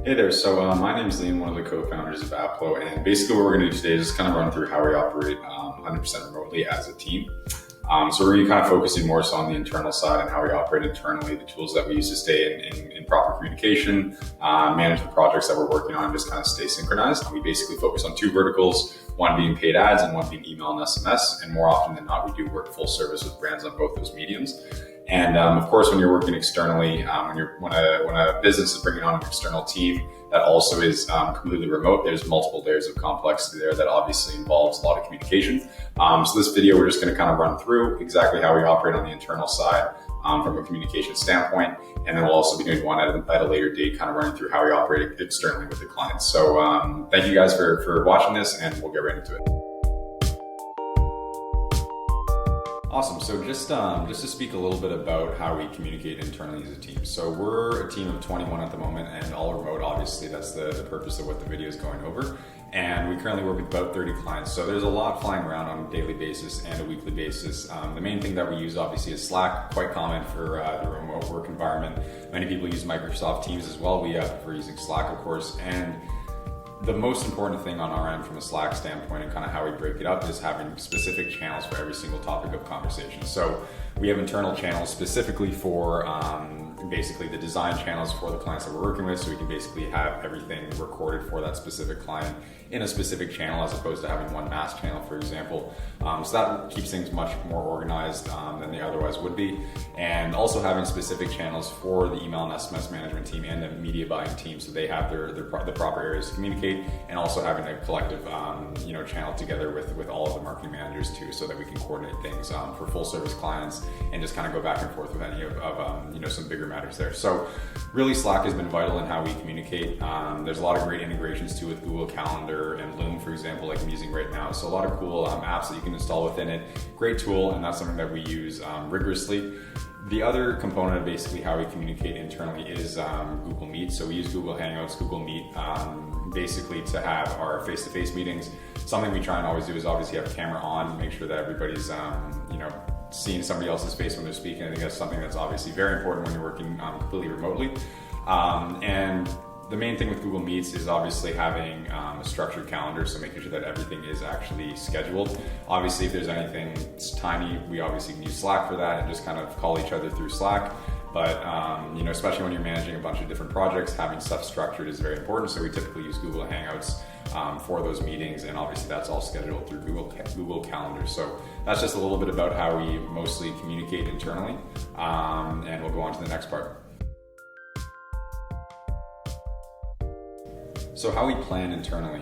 Hey there, my name is Liam, one of the co-founders of Applo, and basically what we're going to do today is just kind of run through how we operate 100% remotely as a team. So we're really kind of focusing more so on the internal side and how we operate internally, the tools that we use to stay in proper communication, manage the projects that we're working on, and just kind of stay synchronized. We basically focus on two verticals, one being paid ads and one being email and SMS, and more often than not, we do work full service with brands on both those mediums. And of course, when you're working externally, when a business is bringing on an external team that also is completely remote, there's multiple layers of complexity there that obviously involves a lot of communication. So this video, we're just going to kind of run through exactly how we operate on the internal side from a communication standpoint, and then we'll also be doing one at a later date, kind of running through how we operate externally with the clients. So thank you guys for watching this, and we'll get right into it. Awesome. So just to speak a little bit about how we communicate internally as a team. So we're a team of 21 at the moment, and all remote. Obviously, that's the purpose of what the video is going over. And we currently work with about 30 clients. So there's a lot flying around on a daily basis and a weekly basis. The main thing that we use obviously is Slack, quite common for the remote work environment. Many people use Microsoft Teams as well. We prefer using Slack, of course. And the most important thing on our end from a Slack standpoint and kind of how we break it up is having specific channels for every single topic of conversation. So we have internal channels specifically for basically the design channels for the clients that we're working with, so we can basically have everything recorded for that specific client in a specific channel as opposed to having one mass channel, for example. So that keeps things much more organized than they otherwise would be. And also having specific channels for the email and SMS management team and the media buying team, so they have the proper areas to communicate, and also having a collective channel together with all of the marketing managers too, so that we can coordinate things for full service clients and just kind of go back and forth with any of some bigger matters there. So really Slack has been vital in how we communicate. There's a lot of great integrations too with Google Calendar and Loom, for example, like I'm using right now. So a lot of cool apps that you can install within it. Great tool, and that's something that we use rigorously. The other component of basically how we communicate internally is Google Meet. So we use Google Hangouts, Google Meet, basically to have our face-to-face meetings. Something we try and always do is obviously have a camera on, make sure that everybody's seeing somebody else's face when they're speaking. I think that's something that's obviously very important when you're working completely remotely. And the main thing with Google Meets is obviously having a structured calendar, so making sure that everything is actually scheduled. Obviously, if there's anything tiny, we obviously can use Slack for that and just kind of call each other through Slack. But especially when you're managing a bunch of different projects, having stuff structured is very important. So we typically use Google Hangouts for those meetings, and obviously that's all scheduled through Google Calendar. So that's just a little bit about how we mostly communicate internally, and we'll go on to the next part. So how we plan internally.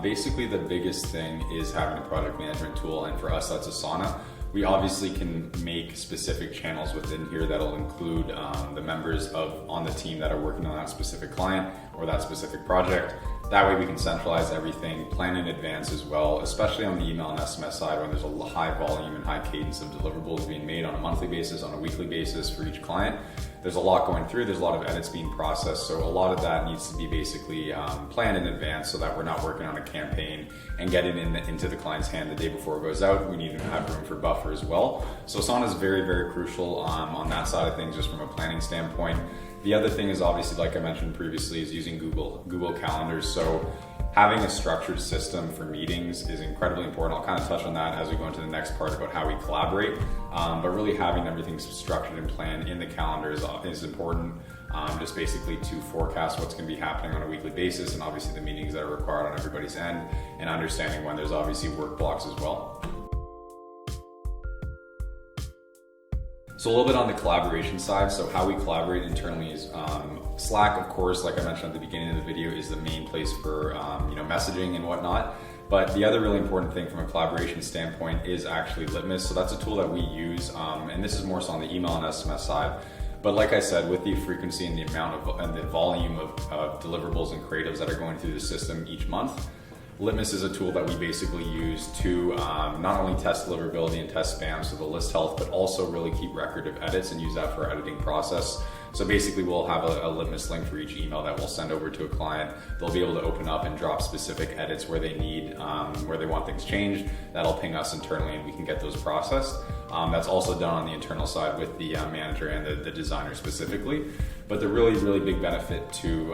Basically the biggest thing is having a project management tool, and for us that's Asana. We obviously can make specific channels within here that'll include the members on the team that are working on that specific client or that specific project. That way we can centralize everything, plan in advance as well, especially on the email and SMS side when there's a high volume and high cadence of deliverables being made on a monthly basis, on a weekly basis for each client. There's a lot going through, there's a lot of edits being processed, so a lot of that needs to be basically planned in advance so that we're not working on a campaign and getting into the client's hand the day before it goes out. We need to have room for buffer as well. So Asana is very, very crucial on that side of things, just from a planning standpoint. The other thing is obviously, like I mentioned previously, is using Google Calendars. So having a structured system for meetings is incredibly important. I'll kind of touch on that as we go into the next part about how we collaborate. But really having everything structured and planned in the calendar is important, just basically to forecast what's going to be happening on a weekly basis, and obviously the meetings that are required on everybody's end, and understanding when there's obviously work blocks as well. So a little bit on the collaboration side. So how we collaborate internally is Slack, of course, like I mentioned at the beginning of the video, is the main place for messaging and whatnot. But the other really important thing from a collaboration standpoint is actually Litmus. So that's a tool that we use, and this is more so on the email and SMS side. But like I said, with the frequency and the amount of and the volume of deliverables and creatives that are going through the system each month, Litmus is a tool that we basically use to not only test deliverability and test spam, so the list health, but also really keep record of edits and use that for our editing process. So basically we'll have a litmus link for each email that we'll send over to a client. They'll be able to open up and drop specific edits where they need, where they want things changed. That'll ping us internally and we can get those processed. That's also done on the internal side with the manager and the designer specifically. But the really, really big benefit to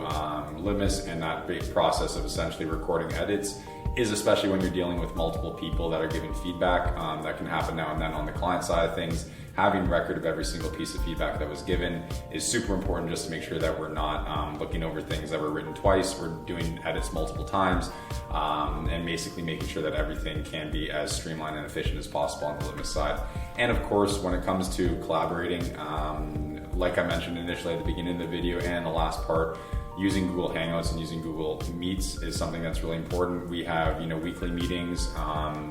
Litmus and that big process of essentially recording edits is, especially when you're dealing with multiple people that are giving feedback, that can happen now and then on the client side of things. Having record of every single piece of feedback that was given is super important, just to make sure that we're not looking over things that were written twice. We're doing edits multiple times, and basically making sure that everything can be as streamlined and efficient as possible on the Litmus side. And of course, when it comes to collaborating, like I mentioned initially at the beginning of the video and the last part, using Google Hangouts and using Google Meets is something that's really important. We have, weekly meetings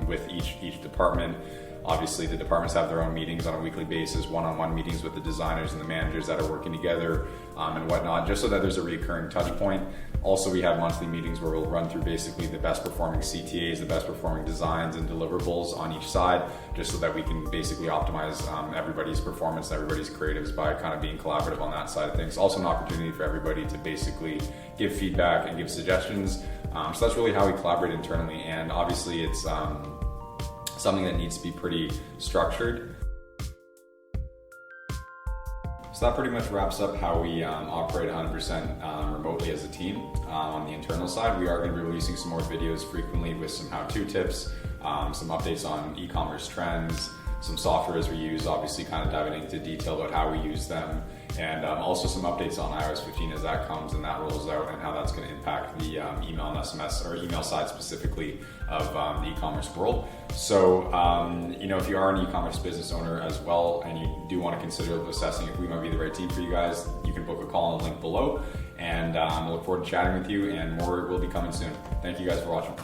with each department. Obviously, the departments have their own meetings on a weekly basis, one-on-one meetings with the designers and the managers that are working together and whatnot, just so that there's a recurring touch point. Also, we have monthly meetings where we'll run through basically the best performing CTAs, the best performing designs and deliverables on each side, just so that we can basically optimize everybody's performance, everybody's creatives by kind of being collaborative on that side of things. Also an opportunity for everybody to basically give feedback and give suggestions. So that's really how we collaborate internally, and obviously it's something that needs to be pretty structured. So that pretty much wraps up how we operate 100% remotely as a team. On the internal side, we are going to be releasing some more videos frequently with some how-to tips, some updates on e-commerce trends, some softwares we use, obviously kind of diving into detail about how we use them, and also some updates on iOS 15 as that comes and that rolls out, and how that's going to impact the email and SMS, or email side specifically, of the e-commerce world. So, if you are an e-commerce business owner as well, and you do want to consider assessing if we might be the right team for you guys, you can book a call on the link below, and I look forward to chatting with you, and more will be coming soon. Thank you guys for watching.